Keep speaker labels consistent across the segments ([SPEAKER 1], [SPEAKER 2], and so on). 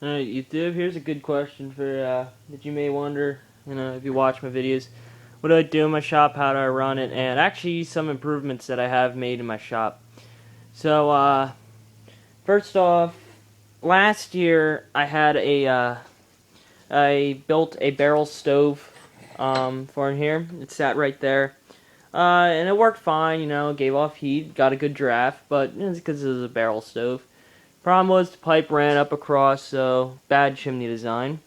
[SPEAKER 1] YouTube, here's a good question for that you may wonder, if you watch my videos. What do I do in my shop? How do I run it? And actually, some improvements that I have made in my shop. So, first off, last year I built a barrel stove for in here. It sat right there. And it worked fine, gave off heat, got a good draft, but it's because it was a barrel stove. Problem was the pipe ran up across, so bad chimney design.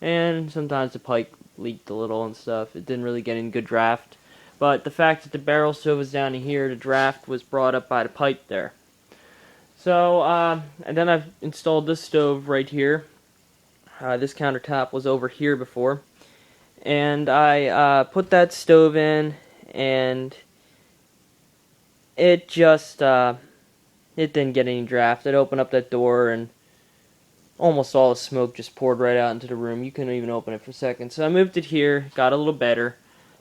[SPEAKER 1] And sometimes the pipe leaked a little and stuff. It didn't really get in good draft. But the fact that the barrel stove was down here, the draft was brought up by the pipe there. So, and then I've installed this stove right here. This countertop was over here before. And I put that stove in, and it just, it didn't get any draft. I'd open up that door, and almost all the smoke just poured right out into the room. You couldn't even open it for a second. So I moved it here, got a little better.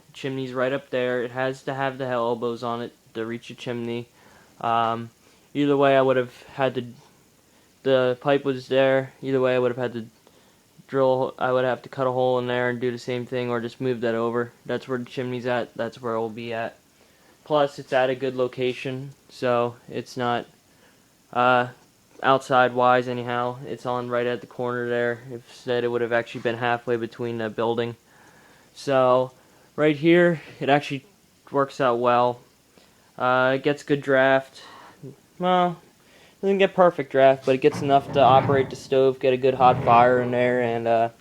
[SPEAKER 1] The chimney's right up there. It has to have the elbows on it to reach the chimney. Either way, I would have had to. The pipe was there. Either way, I would have had to drill. I would have to cut a hole in there and do the same thing, or just move that over. That's where the chimney's at. That's where it will be at. Plus, it's at a good location, so it's not outside wise anyhow. It's on right at the corner there. If said, it would have actually been halfway between the building. So right here, it actually works out well. It gets good draft. Well, it doesn't get perfect draft, but it gets enough to operate the stove, get a good hot fire in there, and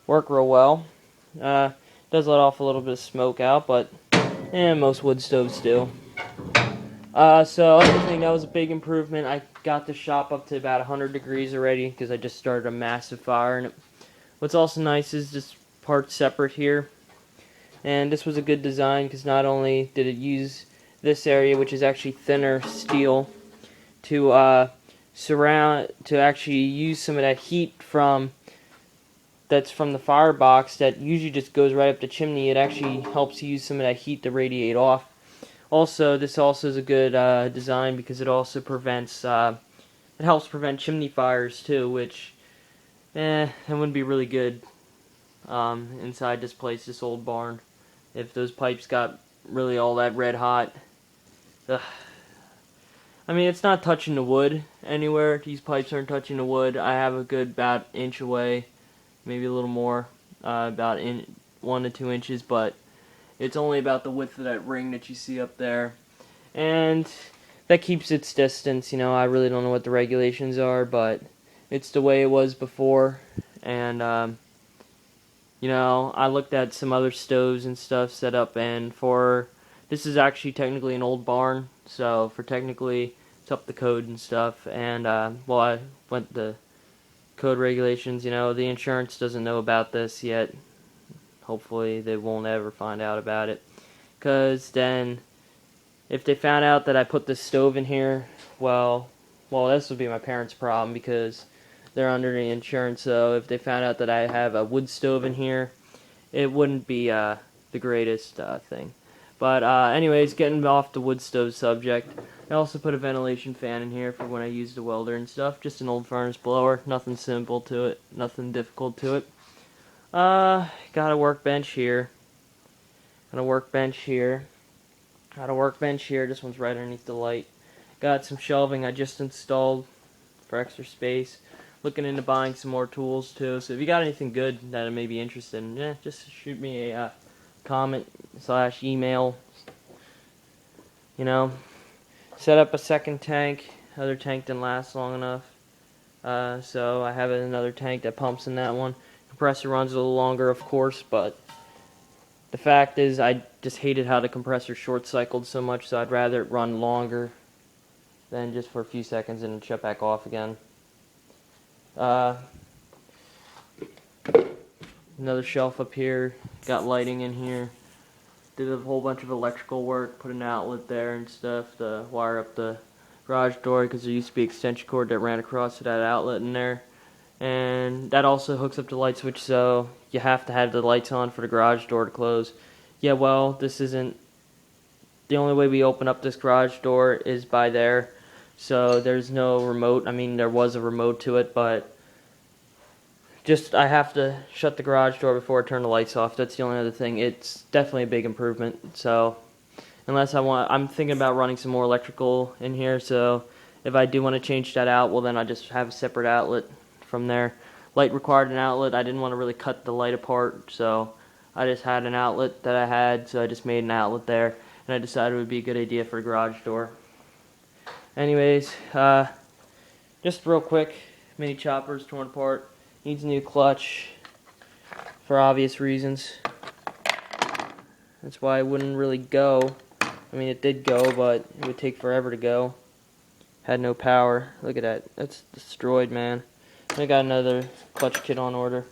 [SPEAKER 1] work real well. Does let off a little bit of smoke out, but most wood stoves do. So I think that was a big improvement. I got the shop up to about 100 degrees already because I just started a massive fire. And what's also nice is this part's separate here. And this was a good design because not only did it use this area, which is actually thinner steel, to actually use some of that heat that's from the firebox that usually just goes right up the chimney. It actually helps use some of that heat to radiate off. Also, this also is a good design because it also it helps prevent chimney fires too, which, it wouldn't be really good inside this place, this old barn, if those pipes got really all that red hot. Ugh. I mean, it's not touching the wood anywhere. These pipes aren't touching the wood. I have a good about inch away, maybe a little more, about 1 to 2 inches, but it's only about the width of that ring that you see up there. And that keeps its distance. I really don't know what the regulations are, but it's the way it was before. And, I looked at some other stoves and stuff set up, and this is actually technically an old barn, so it's up the code and stuff. And, I went the code regulations, the insurance doesn't know about this yet. Hopefully they won't ever find out about it, because then if they found out that I put this stove in here, well, this would be my parents' problem because they're under the insurance. So if they found out that I have a wood stove in here, it wouldn't be the greatest thing. But anyways, getting off the wood stove subject, I also put a ventilation fan in here for when I use the welder and stuff. Just an old furnace blower, nothing simple to it, nothing difficult to it. Got a workbench here. Got a workbench here. Got a workbench here. This one's right underneath the light. Got some shelving I just installed for extra space. Looking into buying some more tools too. So if you got anything good that I may be interested in, just shoot me a comment/email. Set up a second tank. Other tank didn't last long enough. So I have another tank that pumps in that one. Compressor runs a little longer, of course, but the fact is I just hated how the compressor short-cycled so much, so I'd rather it run longer than just for a few seconds and shut back off again. Another shelf up here, got lighting in here. Did a whole bunch of electrical work, put an outlet there and stuff to wire up the garage door, because there used to be an extension cord that ran across to that outlet in there. And that also hooks up the light switch, so you have to have the lights on for the garage door to close. Yeah, well, this isn't... The only way we open up this garage door is by there, so there's no remote. I mean, there was a remote to it, but Just I have to shut the garage door before I turn the lights off. That's the only other thing. It's definitely a big improvement. So unless I'm thinking about running some more electrical in here. So if I do want to change that out, well then I just have a separate outlet from there. Light required an outlet. I didn't want to really cut the light apart, so I just had an outlet that I had. So I just made an outlet there, and I decided it would be a good idea for a garage door. Anyways, just real quick, mini chopper's torn apart. Needs a new clutch for obvious reasons. That's why it wouldn't really go. I mean, it did go, but it would take forever to go. Had no power. Look at that. That's destroyed, man. I got another clutch kit on order.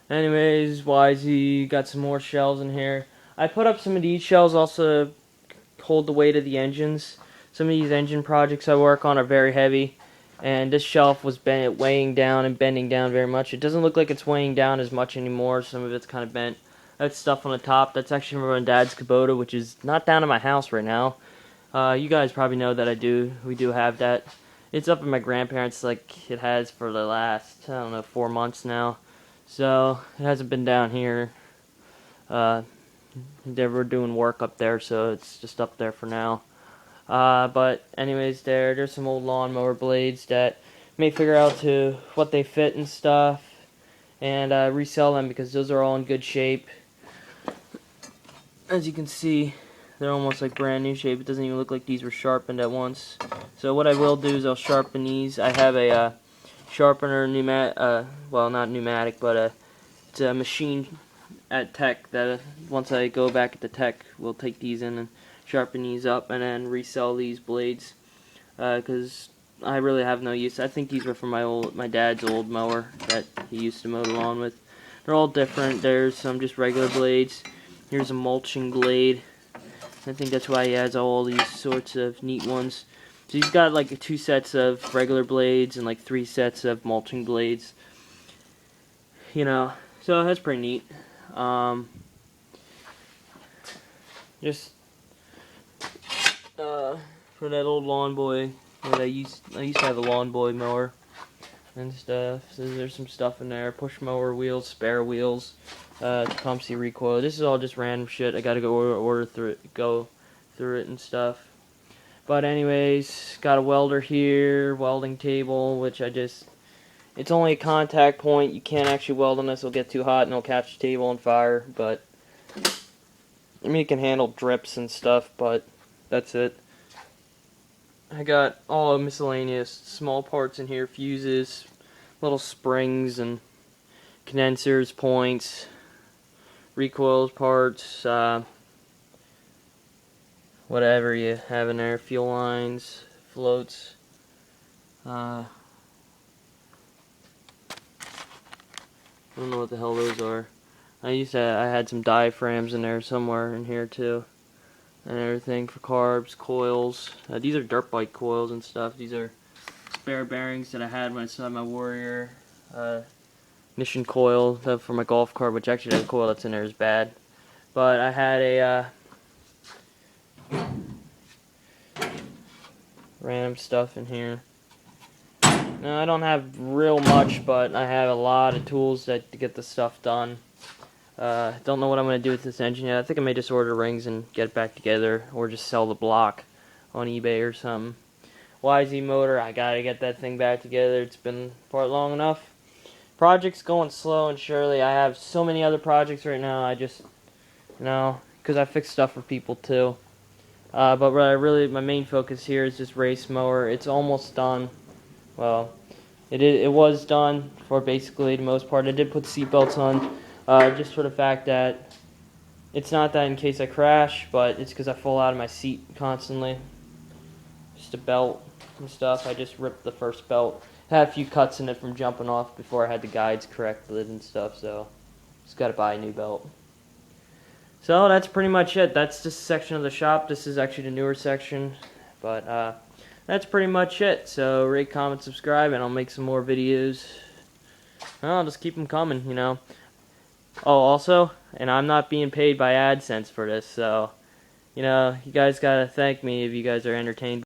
[SPEAKER 1] Anyways, YZ got some more shelves in here. I put up some of these shelves also to hold the weight of the engines. Some of these engine projects I work on are very heavy, and this shelf was weighing down and bending down very much. It doesn't look like it's weighing down as much anymore. Some of it's kind of bent. That's stuff on the top. That's actually from my dad's Kubota, which is not down at my house right now. You guys probably know that we do have that. It's up at my grandparents' like it has for the last, I don't know, 4 months now. So it hasn't been down here. They were doing work up there, so it's just up there for now. But anyways, there's some old lawnmower blades that may figure out to what they fit and stuff, and resell them because those are all in good shape. As you can see, they're almost like brand new shape. It doesn't even look like these were sharpened at once. So what I will do is I'll sharpen these. I have a sharpener, well, not pneumatic, but it's a machine at Tech that once I go back at the Tech, we'll take these in and sharpen these up and then resell these blades because I really have no use. I think these were from my dad's old mower that he used to mow the lawn with. They're all different. There's some just regular blades. Here's a mulching blade. I think that's why he has all these sorts of neat ones. So he's got like 2 sets of regular blades and like 3 sets of mulching blades. You know, so that's pretty neat. Just for that old lawn boy, I used to have a lawn boy mower and stuff. So there's some stuff in there. Push mower wheels, spare wheels, Tecumseh recoil. This is all just random shit. I gotta go through it and stuff. But anyways, got a welder here, welding table, which it's only a contact point. You can't actually weld on this. It'll get too hot and it'll catch the table on fire. But I mean, it can handle drips and stuff, but that's it. I got all miscellaneous small parts in here, fuses, little springs and condensers, points, recoils parts, whatever you have in there, fuel lines, floats. I don't know what the hell those are. I had some diaphragms in there somewhere in here too. And everything for carbs, coils. These are dirt bike coils and stuff. These are spare bearings that I had when I still had my Warrior ignition coil for my golf cart, which actually that coil that's in there is bad. But I had a random stuff in here. Now I don't have real much, but I have a lot of tools to get the stuff done. Don't know what I'm going to do with this engine yet. I think I may just order rings and get it back together, or just sell the block on eBay or something. YZ motor, I gotta get that thing back together. It's been apart long enough. Project's going slow and surely. I have so many other projects right now. I just, because I fix stuff for people too. But my main focus here is this race mower. It's almost done. Well, it was done for basically the most part. I did put seatbelts on. Just for the fact that it's not that in case I crash, but it's because I fall out of my seat constantly. Just a belt and stuff. I just ripped the first belt. Had a few cuts in it from jumping off before I had the guides corrected and stuff, so just got to buy a new belt. So that's pretty much it. That's this section of the shop. This is actually the newer section, but that's pretty much it. So rate, comment, subscribe, and I'll make some more videos. I'll just keep them coming, Oh, also, and I'm not being paid by AdSense for this, so, you guys gotta thank me if you guys are entertained.